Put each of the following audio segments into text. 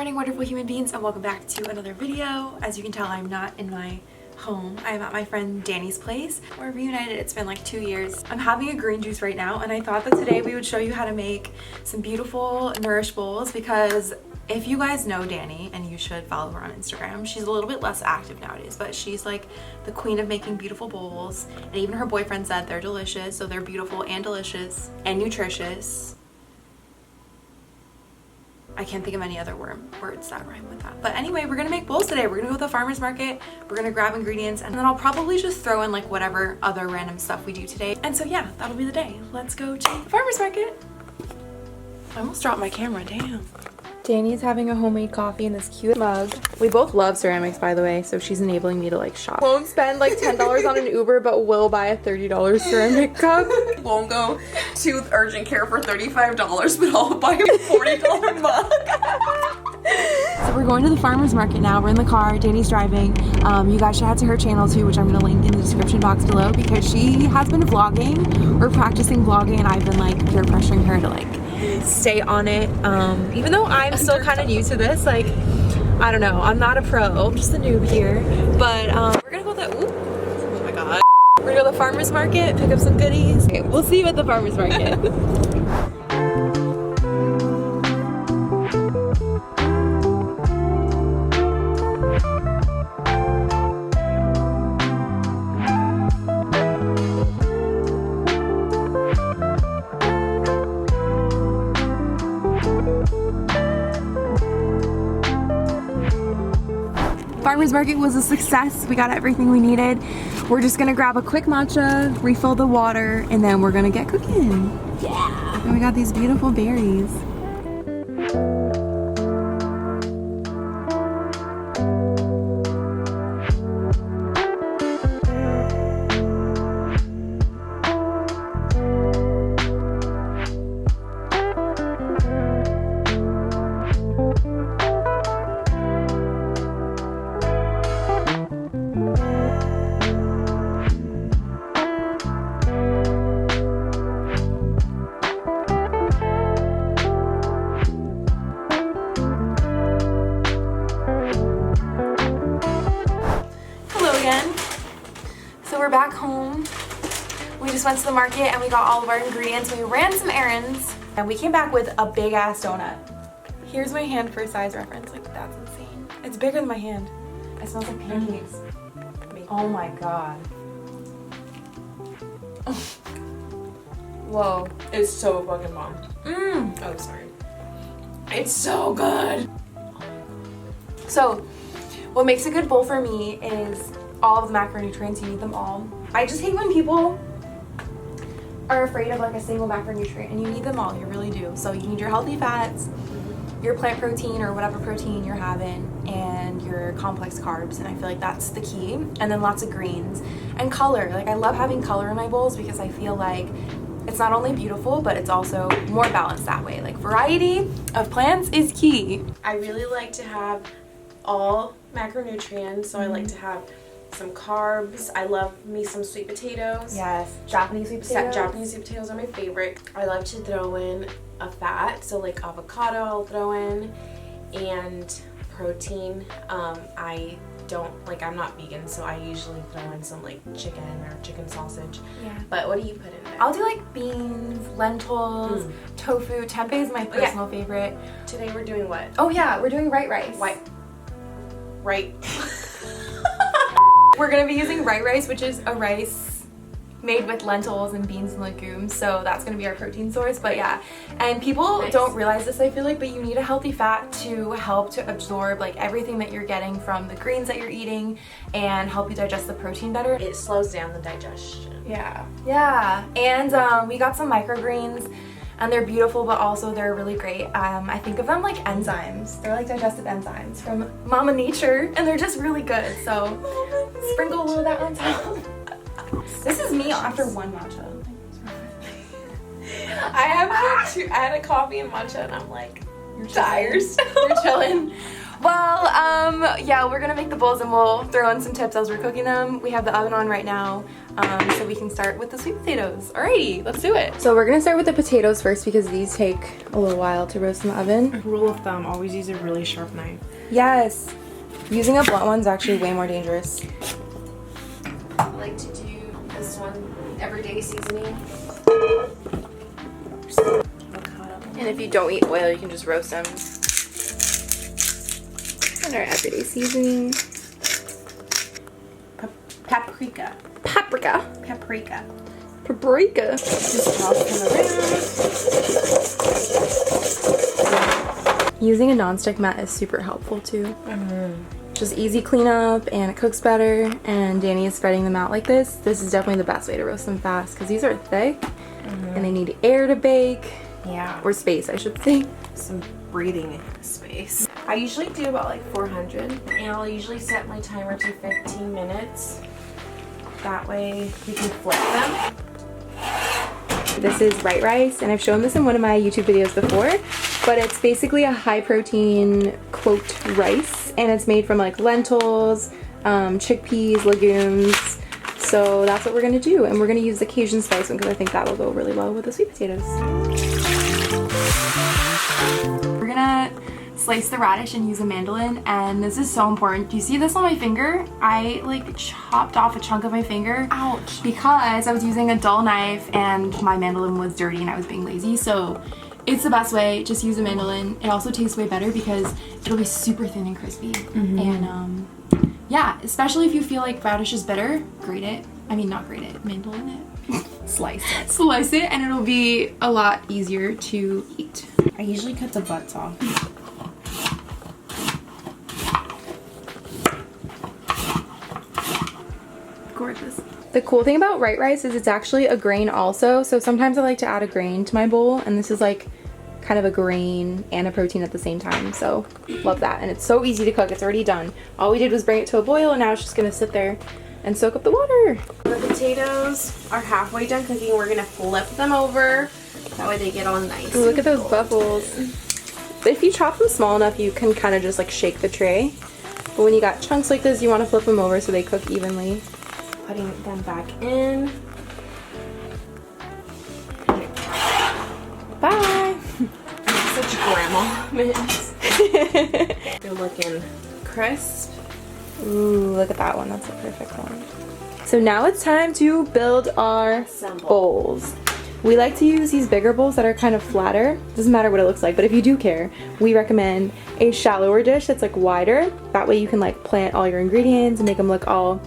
morning, wonderful human beings, and welcome back to another video. As you can tell, I'm not in my home. I'm at my friend Danny's place. We're reunited. It's been like 2 years. I'm having a green juice right now, and I thought that today we would show you how to make some beautiful Nourish bowls, because if you guys know Danny, and you should follow her on Instagram, she's a little bit less active nowadays, but she's like the queen of making beautiful bowls. And even her boyfriend said they're delicious, so they're beautiful and delicious and nutritious. I can't think of any other words that rhyme with that. But anyway, we're gonna make bowls today. We're gonna go to the farmer's market, we're gonna grab ingredients, and then I'll probably just throw in like whatever other random stuff we do today. And so yeah, that'll be the day. Let's go to the farmer's market. I almost dropped my camera, damn. Danny's having a homemade coffee in this cute mug. We both love ceramics, by the way, so she's enabling me to like shop. Won't spend like $10 on an Uber, but will buy a $30 ceramic cup. Won't go to urgent care for $35, but I'll buy a $40 mug. So we're going to the farmer's market now. We're in the car. Danny's driving. You guys should head to her channel too, which I'm going to link in the description box below, because she has been vlogging or practicing vlogging, and I've been like peer pressuring her to like stay on it. Even though I'm still kind of new to this, like, I don't know, I'm not a pro, I'm just a noob here. But we're gonna go to the, oh my god. We're gonna go to the farmer's market, pick up some goodies. Okay, we'll see you at the farmer's market. Farmer's market was a success. We got everything we needed. We're just gonna grab a quick matcha, refill the water, and then we're gonna get cooking. Yeah! And we got these beautiful berries. So we're back home. We just went to the market and we got all of our ingredients. We ran some errands and we came back with a big ass donut. Here's my hand for a size reference. Like, that's insane. It's bigger than my hand. It smells like pancakes. Oh my god. Whoa. It's so fucking bomb. Oh, sorry. It's so good. So, what makes a good bowl for me is all of the macronutrients. You need them all. I just hate when people are afraid of like a single macronutrient, and you need them all. You really do. So you need your healthy fats, your plant protein or whatever protein you're having, and your complex carbs, and I feel like that's the key. And then lots of greens and color. Like, I love having color in my bowls because I feel like it's not only beautiful, but it's also more balanced that way. Like, variety of plants is key. I really like to have all macronutrients, so I like to have some carbs. I love me some sweet potatoes. Yes, Japanese sweet potatoes. Japanese sweet potatoes are my favorite. I love to throw in a fat, so like avocado I'll throw in, and protein. I don't, like, I'm not vegan, so I usually throw in some like chicken or chicken sausage. Yeah. But what do you put in there? I'll do like beans, lentils, tofu. Tempeh is my personal favorite. Today we're doing what? Oh yeah, we're doing white rice. Right. We're gonna be using white rice, which is a rice made with lentils and beans and legumes, so that's gonna be our protein source. But yeah, and people don't realize this, I feel like, but you need a healthy fat to help to absorb like everything that you're getting from the greens that you're eating and help you digest the protein better. It slows down the digestion. Yeah. And we got some microgreens, and they're beautiful, but also they're really great. I think of them like enzymes. They're like digestive enzymes from Mama Nature, and they're just really good. So sprinkle a little of that on top. This is me after one matcha. I had a coffee and matcha, and I'm like, you're tired. You're chilling. Well, yeah, we're gonna make the bowls and we'll throw in some tips as we're cooking them. We have the oven on right now, so we can start with the sweet potatoes. Alrighty, let's do it. So we're gonna start with the potatoes first because these take a little while to roast in the oven. Rule of thumb, always use a really sharp knife. Yes. Using a blunt one's actually way more dangerous. I like to do this one, everyday seasoning. And if you don't eat oil, you can just roast them. And our everyday seasoning. Paprika. Paprika. Paprika. Paprika. Just toss them around. Using a nonstick mat is super helpful too. Just easy cleanup and it cooks better. And Danny is spreading them out like this. This is definitely the best way to roast them fast because these are thick and they need air to bake. Yeah. Or space, I should say. Some breathing space. I usually do about like 400 and I'll usually set my timer to 15 minutes. That way you can flip them. This is white rice and I've shown this in one of my YouTube videos before, but it's basically a high protein quote rice and it's made from like lentils, chickpeas, legumes. So that's what we're gonna do, and we're gonna use the Cajun spice one because I think that'll go really well with the sweet potatoes. We're gonna slice the radish and use a mandolin, and this is so important. Do you see this on my finger? I like chopped off a chunk of my finger. Ouch. Because I was using a dull knife and my mandolin was dirty and I was being lazy. So it's the best way, just use a mandolin. It also tastes way better because it'll be super thin and crispy. And yeah, especially if you feel like radish is bitter, grate it. I mean, not grate it, mandolin it. Slice it. Slice it, and it'll be a lot easier to eat. I usually cut the butts off. Gorgeous. The cool thing about white rice is it's actually a grain also, so sometimes I like to add a grain to my bowl, and this is like kind of a grain and a protein at the same time, so love that. And it's so easy to cook, it's already done. All we did was bring it to a boil and now it's just gonna sit there and soak up the water. The potatoes are halfway done cooking. We're gonna flip them over, that way they get all nice. Ooh, look at those bubbles. If you chop them small enough, you can kind of just like shake the tray. But when you got chunks like this, you want to flip them over so they cook evenly. Putting them back in. Bye! Such grandma mints. They're looking crisp. Ooh, look at that one. That's a perfect one. So now it's time to build our bowls. We like to use these bigger bowls that are kind of flatter. Doesn't matter what it looks like, but if you do care, we recommend a shallower dish that's like wider. That way you can like plant all your ingredients and make them look all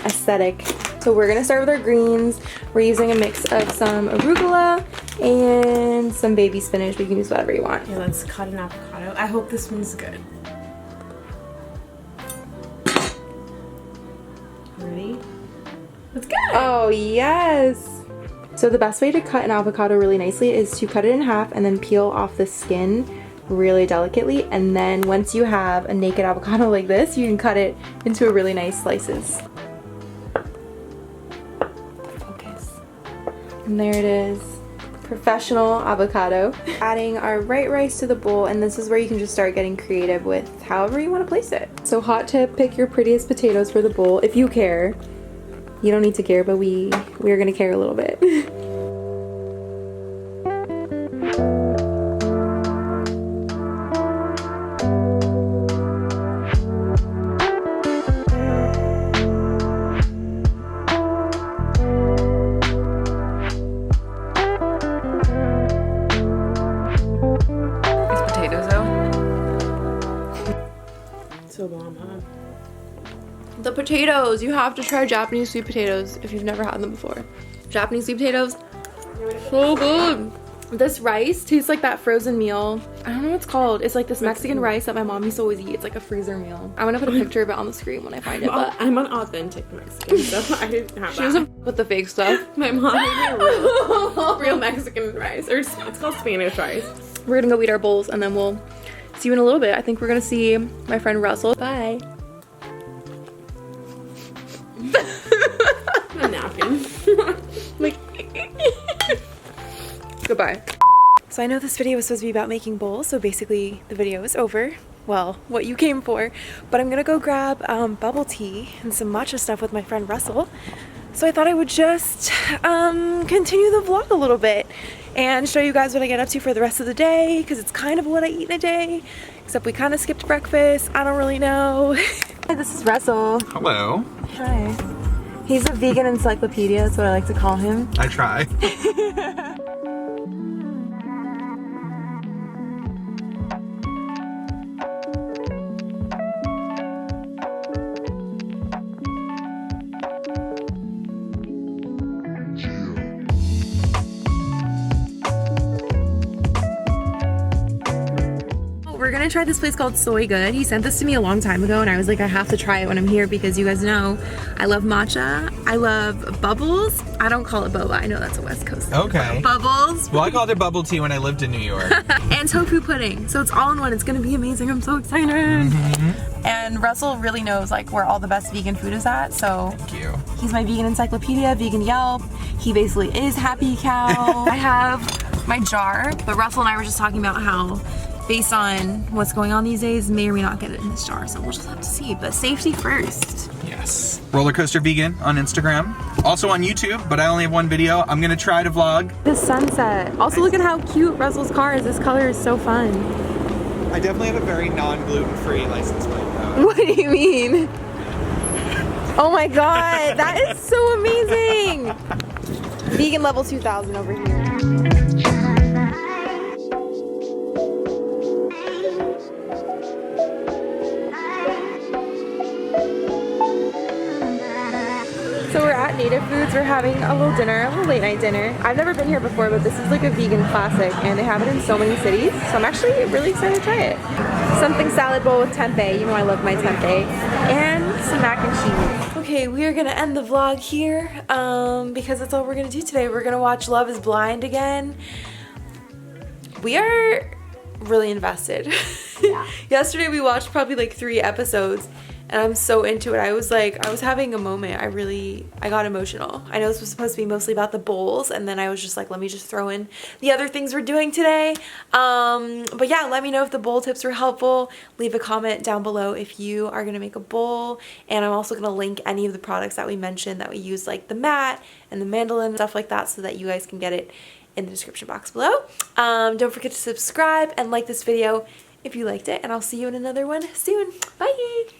aesthetic. So we're gonna start with our greens. We're using a mix of some arugula and some baby spinach, but you can use whatever you want. Yeah, let's cut an avocado. I hope this one's good. Ready? It's good! Oh, yes! So the best way to cut an avocado really nicely is to cut it in half and then peel off the skin really delicately. And then once you have a naked avocado like this, you can cut it into a really nice slices. Focus. And there it is. Professional avocado. Adding our white rice to the bowl, and this is where you can just start getting creative with however you want to place it. So hot tip, pick your prettiest potatoes for the bowl if you care. You don't need to care, but we are gonna care a little bit. So bomb, huh? The potatoes! You have to try Japanese sweet potatoes if you've never had them before. Japanese sweet potatoes, so good! This rice tastes like that frozen meal. I don't know what it's called. It's like this Mexican rice that my mom used to always eat. It's like a freezer meal. I'm gonna put a picture of it on the screen when I find it. But I'm an authentic Mexican, so I didn't have that. She doesn't with the fake stuff. My mom made me real Mexican rice, or it's called Spanish rice. We're gonna go eat our bowls and then we'll see you in a little bit. I think we're gonna see my friend Russell. Bye. A napkin. Like, goodbye. So I know this video was supposed to be about making bowls, so basically the video is over. well, what you came for, but I'm gonna go grab bubble tea and some matcha stuff with my friend Russell. So I thought I would just continue the vlog a little bit and show you guys what I get up to for the rest of the day, because it's kind of what I eat in a day, except we kind of skipped breakfast. I don't really know. Hi, this is Russell. Hello. Hi. He's a vegan encyclopedia, that's what I like to call him. I try. We're gonna try this place called Soy Good. He sent this to me a long time ago and I was like, I have to try it when I'm here because you guys know I love matcha. I love bubbles. I don't call it boba. I know that's a West Coast thing. Okay. Bubbles. Well, I called it bubble tea when I lived in New York. And tofu pudding. So it's all in one. It's gonna be amazing. I'm so excited. And Russell really knows like where all the best vegan food is at. So Thank you. he's my vegan encyclopedia, vegan Yelp. He basically is Happy Cow. I have my jar, but Russell and I were just talking about how based on what's going on these days, may or may not get it in this jar, so we'll just have to see. But safety first. Yes. Roller Coaster Vegan on Instagram. Also on YouTube, but I only have one video. I'm gonna try to vlog. The sunset. Also look at how cute Russell's car is. This color is so fun. I definitely have a very non-gluten-free license plate though. What do you mean? Oh my god, that is so amazing! Vegan level 2000 over here. So we're at Native Foods. We're having a little dinner, a little late night dinner. I've never been here before, but this is like a vegan classic and they have it in so many cities. So I'm actually really excited to try it. Something salad bowl with tempeh. You know I love my tempeh. And some mac and cheese. Okay, we are gonna end the vlog here because that's all we're gonna do today. We're gonna watch Love is Blind again. We are really invested. Yeah. Yesterday we watched probably like 3 episodes. And I'm so into it. I was having a moment. I got emotional. I know this was supposed to be mostly about the bowls, and then I was just like, let me just throw in the other things we're doing today. But yeah, let me know if the bowl tips were helpful. Leave a comment down below if you are gonna make a bowl. And I'm also gonna link any of the products that we mentioned that we use, like the mat and the mandolin, stuff like that, so that you guys can get it in the description box below. Don't forget to subscribe and like this video if you liked it, and I'll see you in another one soon. Bye!